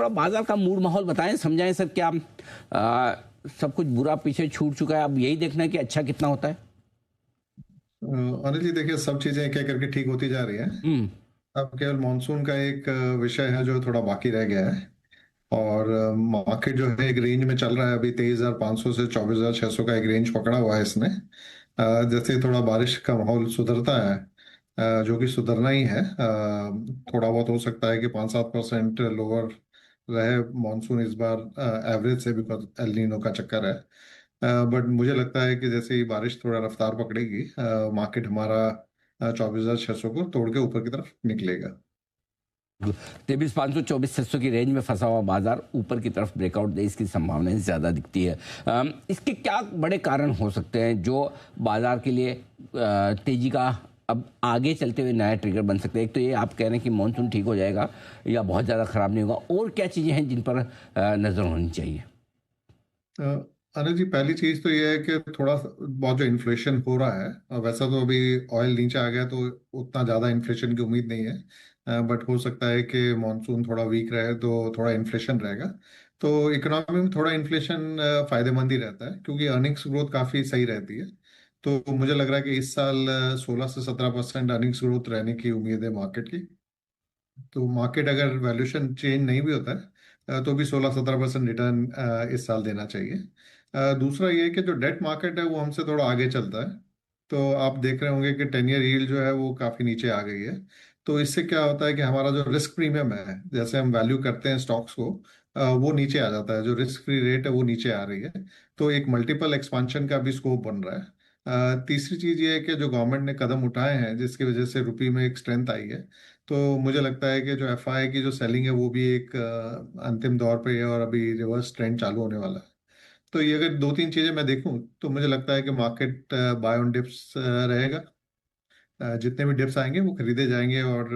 थोड़ा बाजार का मूड माहौल बताएं, समझाएं सर। क्या सब कुछ बुरा पीछे छूट चुका है, अब यही देखना है कि अच्छा कितना होता है? अनिल जी, देखिए सब चीजें एक एक करके ठीक होती जा रही हैं। हम्म। अब केवल मानसून का एक विषय है जो थोड़ा बाकी रह गया है। और मार्केट जो है एक रेंज में चल रहा है अभी 23,500 से 24,600 का एक रेंज पकड़ा हुआ है इसने। जैसे थोड़ा बारिश का माहौल सुधरता है, जो कि सुधरना ही है। थोड़ा बहुत हो सकता है कि 5-7% लोअर रहे मानसून इस बार एवरेज से, बिकॉज एल नीनो का चक्कर है। बट मुझे लगता है कि जैसे ही बारिश थोड़ा रफ्तार पकड़ेगी, मार्केट हमारा 24,600 को तोड़ के ऊपर की तरफ निकलेगा। 23,500 24,600 की रेंज में फंसा हुआ बाजार ऊपर की तरफ ब्रेकआउट दे, इसकी संभावनाएं ज़्यादा दिखती है। इसके क्या बड़े कारण हो सकते हैं जो बाजार के लिए तेजी का अब आगे चलते हुए नया ट्रिगर बन सकते हैं? एक तो ये आप कह रहे हैं कि मानसून ठीक हो जाएगा या बहुत ज़्यादा ख़राब नहीं होगा, और क्या चीज़ें हैं जिन पर नज़र होनी चाहिए? अ, अनिल जी, पहली चीज तो ये है कि थोड़ा बहुत जो इन्फ्लेशन हो रहा है, वैसा तो अभी ऑयल नीचे आ गया तो उतना ज्यादा इन्फ्लेशन की उम्मीद नहीं है। बट हो सकता है कि मानसून थोड़ा वीक रहे तो थोड़ा इन्फ्लेशन रहेगा। तो इकोनॉमी में थोड़ा इन्फ्लेशन फायदेमंद ही रहता है, क्योंकि अर्निंग्स ग्रोथ काफी सही रहती है। तो मुझे लग रहा है कि इस साल 16 से 17% अर्निंग्स ग्रोथ रहने की उम्मीद है मार्केट की। तो मार्केट अगर वैल्यूएशन चेंज नहीं भी होता है, तो भी 16-17% रिटर्न इस साल देना चाहिए। दूसरा ये है कि जो डेट मार्केट है वो हमसे थोड़ा आगे चलता है। तो आप देख रहे होंगे कि 10 ईयर यील्ड जो है वो काफ़ी नीचे आ गई है। तो इससे क्या होता है कि हमारा जो रिस्क प्रीमियम है, जैसे हम वैल्यू करते हैं स्टॉक्स को, वो नीचे आ जाता है। जो रिस्क फ्री रेट है वो नीचे आ रही है। तो एक मल्टीपल एक्सपांशन का भी स्कोप बन रहा है। तीसरी चीज ये है कि जो गवर्नमेंट ने कदम उठाए हैं जिसकी वजह से रुपये में एक स्ट्रेंथ आई है। तो मुझे लगता है कि जो एफआई की जो सेलिंग है वो भी एक अंतिम दौर पे है, और अभी रिवर्स ट्रेंड चालू होने वाला है। तो ये अगर दो तीन चीजें मैं देखूं तो मुझे लगता है कि मार्केट बाय ऑन डिप्स रहेगा। जितने भी डिप्स आएंगे वो खरीदे जाएंगे। और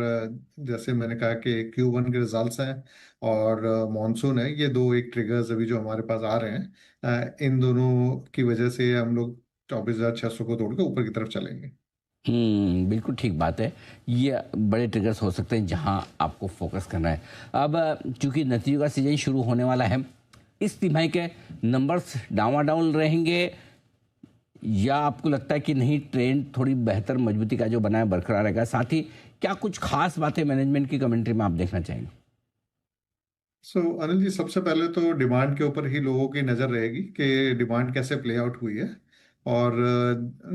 जैसे मैंने कहा कि Q1 के रिजल्ट्स हैं और मॉनसून है, ये दो एक ट्रिगर्स अभी जो हमारे पास आ रहे हैं। इन दोनों की वजह से हम लोग 24,600 को तोड़ के ऊपर की तरफ चलेंगे। बिल्कुल ठीक बात है। ये बड़े ट्रिगर्स हो सकते हैं जहां आपको फोकस करना है। अब चूंकि नतीजों का सीजन शुरू होने वाला है, इस तिमाही के नंबर्स डावाडौल रहेंगे, या आपको लगता है कि नहीं, ट्रेंड थोड़ी बेहतर मजबूती का जो बना है बरकरार रहेगा? साथ ही क्या कुछ खास बातें मैनेजमेंट की कमेंट्री में आप देखना चाहेंगे? अनिल जी, सबसे पहले तो डिमांड के ऊपर ही लोगों की नज़र रहेगी कि डिमांड कैसे प्ले आउट हुई है। और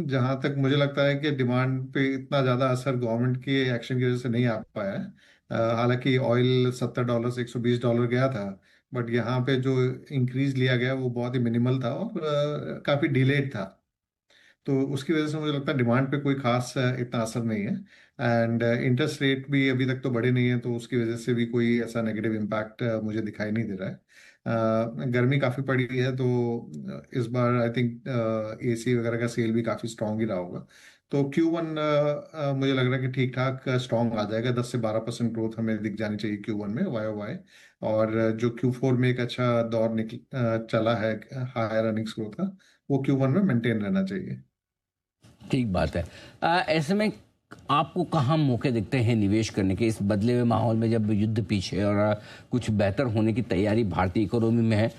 जहाँ तक मुझे लगता है कि डिमांड पे इतना ज़्यादा असर गवर्नमेंट के एक्शन की वजह से नहीं आ पाया है। हालांकि ऑयल $70 से $120 गया था, बट यहाँ पे जो इंक्रीज लिया गया वो बहुत ही मिनिमल था और काफ़ी डिलेड था। तो उसकी वजह से मुझे लगता है डिमांड पे कोई खास इतना असर नहीं है। एंड इंटरेस्ट रेट भी अभी तक तो बढ़े नहीं है, तो उसकी वजह से भी कोई ऐसा नेगेटिव इम्पैक्ट मुझे दिखाई नहीं दे रहा है। गर्मी काफ़ी पड़ी है, तो इस बार आई थिंक एसी वगैरह का सेल भी काफ़ी स्ट्रांग ही रहा होगा। तो Q1 मुझे लग रहा है कि ठीक ठाक स्ट्रांग आ जाएगा। 10 से 12% ग्रोथ हमें दिख जानी चाहिए Q1 में, YOY। और जो Q4 में एक अच्छा दौर चला है हायर अर्निंग्स ग्रोथ का, वो Q1 में मेंटेन रहना चाहिए। ठीक बात है। ऐसे में आपको कहाँ मौके दिखते हैं निवेश करने के, इस बदले हुए माहौल में, जब युद्ध पीछे है और कुछ बेहतर होने की तैयारी भारतीय इकोनॉमी में है?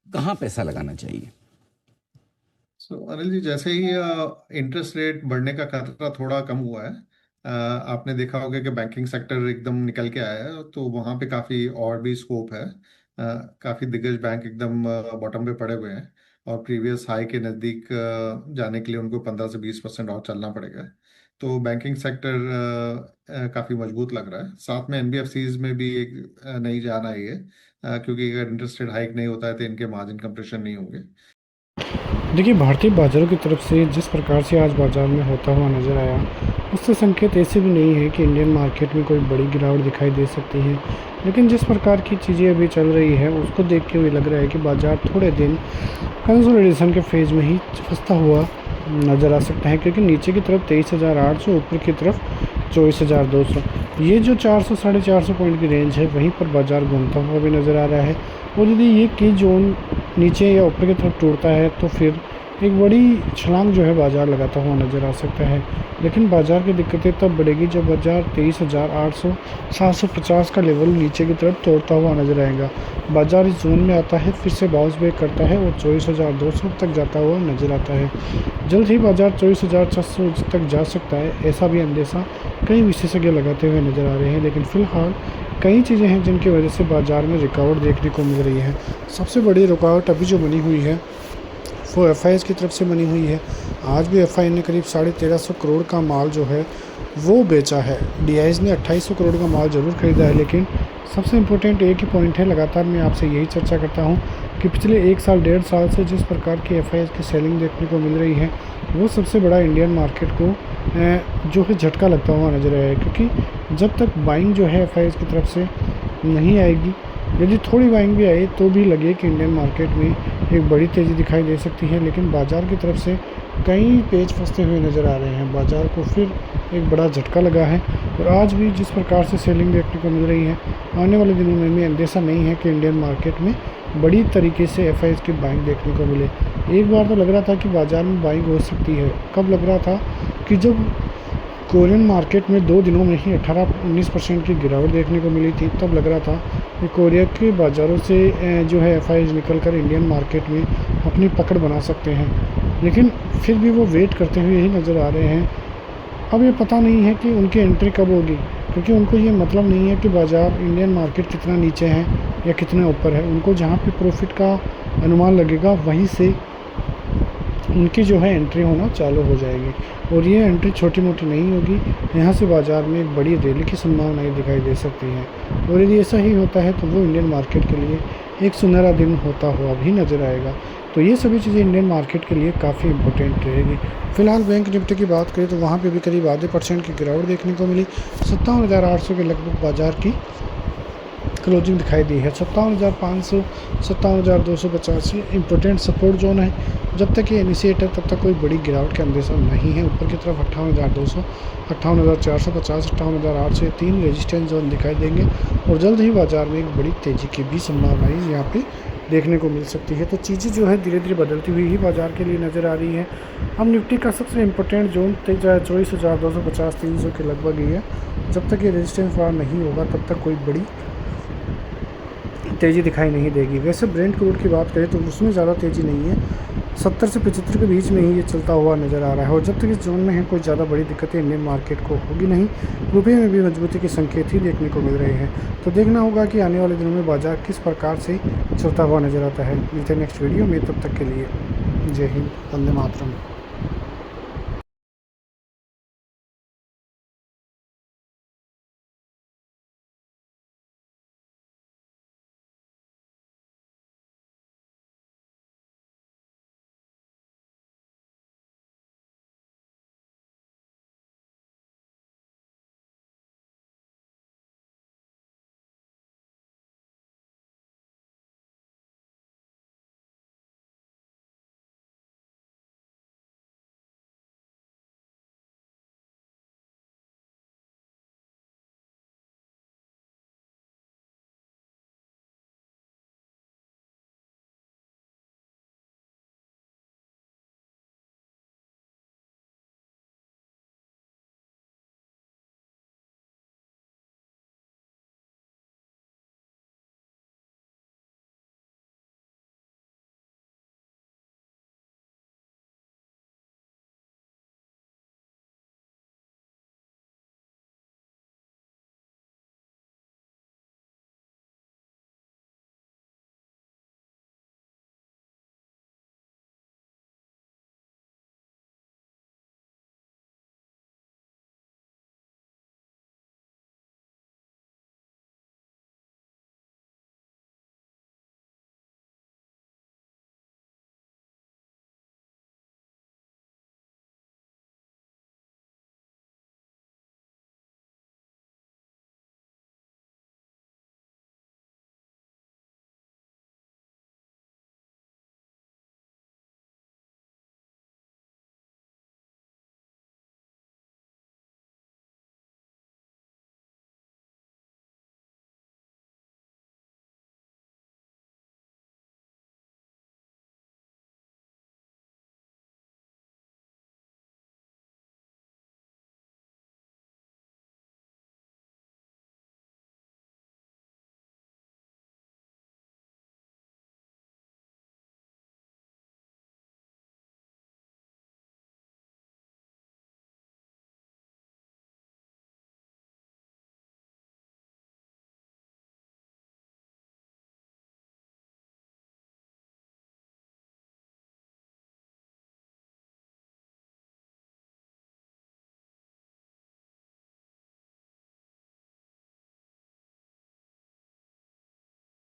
कहाँ पैसा लगाना चाहिए? अनिल जी, जैसे ही इंटरेस्ट रेट बढ़ने का खतरा थोड़ा कम हुआ है, आपने देखा होगा कि बैंकिंग सेक्टर एकदम निकल के आया है। तो वहाँ पे काफ़ी और भी स्कोप है। काफ़ी दिग्गज बैंक एकदम बॉटम पे पड़े हुए हैं, और प्रीवियस हाई के नज़दीक जाने के लिए उनको 15 से 20% और चलना पड़ेगा। तो बैंकिंग सेक्टर काफ़ी मजबूत लग रहा है। साथ में एनबीएफसीज में भी एक नई जान आई है, क्योंकि अगर इंटरेस्ट रेट हाइक नहीं होता है तो इनके मार्जिन कंप्रेशन नहीं होंगे। देखिए, भारतीय बाज़ारों की तरफ से जिस प्रकार से आज बाज़ार में होता हुआ नज़र आया, उससे संकेत ऐसे भी नहीं है कि इंडियन मार्केट में कोई बड़ी गिरावट दिखाई दे सकती है। लेकिन जिस प्रकार की चीज़ें अभी चल रही है उसको देख के भी लग रहा है कि बाज़ार थोड़े दिन कंसोलिडेशन के फेज़ में ही फंसता हुआ नज़र आ सकता है, क्योंकि नीचे की तरफ 23,800, ऊपर की तरफ 24,200, ये जो 400 साढ़े 400 पॉइंट की रेंज है, वहीं पर बाज़ार घूमता हुआ भी नज़र आ रहा है। और यदि ये की जोन नीचे या ऊपर की तरफ टूटता है तो फिर एक बड़ी छलांग जो है बाज़ार लगाता हुआ नज़र आ सकता है। लेकिन बाज़ार की दिक्कतें तब बढ़ेगी जब बाज़ार 23,800 750 का लेवल नीचे की तरफ तोड़ता हुआ नज़र आएगा। बाज़ार इस जोन में आता है, फिर से बाउंस बैक करता है और 24,200 तक जाता हुआ नज़र आता है। जल्द ही बाज़ार 24,400 तक जा सकता है, ऐसा भी अंदेशा कई विशेषज्ञ लगाते हुए नज़र आ रहे हैं। लेकिन फ़िलहाल कई चीज़ें हैं जिनकी वजह से बाज़ार में रुकावट देखने को मिल रही है। सबसे बड़ी रुकावट अभी जो बनी हुई है वो एफआईएस की तरफ से बनी हुई है। आज भी एफआई ने करीब 1350 करोड़ का माल जो है वो बेचा है। डीआईज ने 2800 करोड़ का माल ज़रूर खरीदा है। लेकिन सबसे इम्पोर्टेंट एक ही पॉइंट है, लगातार मैं आपसे यही चर्चा करता हूँ कि पिछले 1 साल 1.5 साल से जिस प्रकार की एफआईएस की सेलिंग देखने को मिल रही है वो सबसे बड़ा इंडियन मार्केट को जो है झटका लगता हुआ नजर आया है। क्योंकि जब तक बाइंग जो है एफआईएस की तरफ से नहीं आएगी, यदि थोड़ी बाइंग भी आए तो भी लगे कि इंडियन मार्केट में एक बड़ी तेज़ी दिखाई दे सकती है। लेकिन बाज़ार की तरफ से कई पेच फंसते हुए नज़र आ रहे हैं। बाज़ार को फिर एक बड़ा झटका लगा है और आज भी जिस प्रकार से सेलिंग देखने को मिल रही है, आने वाले दिनों में भी अंदेशा नहीं है कि इंडियन मार्केट में बड़ी तरीके से एफआईएस की बाइंग देखने को मिले। एक बार तो लग रहा था कि बाज़ार में बाइंग हो सकती है। कब लग रहा था कि जब कोरियन मार्केट में 2 दिनों में ही 18-19% की गिरावट देखने को मिली थी, तब लग रहा था कि कोरिया के बाज़ारों से जो है एफआईएस निकल कर इंडियन मार्केट में अपनी पकड़ बना सकते हैं। लेकिन फिर भी वो वेट करते हुए ही नज़र आ रहे हैं। अब ये पता नहीं है कि उनकी एंट्री कब होगी, क्योंकि उनको ये मतलब नहीं है कि बाज़ार इंडियन मार्केट कितना नीचे है या कितना ऊपर है। उनको जहाँ पे प्रॉफिट का अनुमान लगेगा वहीं से उनकी जो है एंट्री होना चालू हो जाएगी। और ये एंट्री छोटी मोटी नहीं होगी, यहाँ से बाज़ार में एक बड़ी रैली की संभावनाएं दिखाई दे सकती हैं। और यदि ऐसा ही होता है तो वो इंडियन मार्केट के लिए एक सुनहरा दिन होता हुआ भी नज़र आएगा। तो ये सभी चीज़ें इंडियन मार्केट के लिए काफ़ी इंपॉर्टेंट रहेगी। फिलहाल बैंक निफ्टी की बात करें तो वहाँ पे भी करीब आधे % की गिरावट देखने को मिली। 57,800 के लगभग बाज़ार की क्लोजिंग दिखाई दी है। 57,500 57,285 इंपॉर्टेंट सपोर्ट जोन है। जब तक ये इनिशिएट है तब तक कोई बड़ी गिरावट का अंदेशा नहीं है। ऊपर की तरफ 58,200 58,450 58,800 3 रेजिस्टेंस जोन दिखाई देंगे और जल्द ही बाज़ार में एक बड़ी तेज़ी की भी संभावनाएं यहाँ पे देखने को मिल सकती है। तो चीज़ें जो है धीरे धीरे बदलती हुई ही बाज़ार के लिए नज़र आ रही है। अब निफ्टी का सबसे इम्पोर्टेंट जोन 24,250 300 के लगभग ही है। जब तक ये रेजिस्टेंस पार नहीं होगा तब तक कोई बड़ी तेज़ी दिखाई नहीं देगी। वैसे ब्रेंट क्रूड की बात करें तो उसमें ज़्यादा तेज़ी नहीं है, 70 से 75 के बीच में ही ये चलता हुआ नज़र आ रहा है। और जब तक इस जोन में है कोई ज़्यादा बड़ी दिक्कतें इंडियन मार्केट को होगी नहीं। रुपये में भी मजबूती के संकेत ही देखने को मिल रहे हैं। तो देखना होगा कि आने वाले दिनों में बाज़ार किस प्रकार से चलता हुआ नज़र आता है। मिलते हैं नेक्स्ट वीडियो में, तब तक के लिए जय हिंद, वंदे मातरम।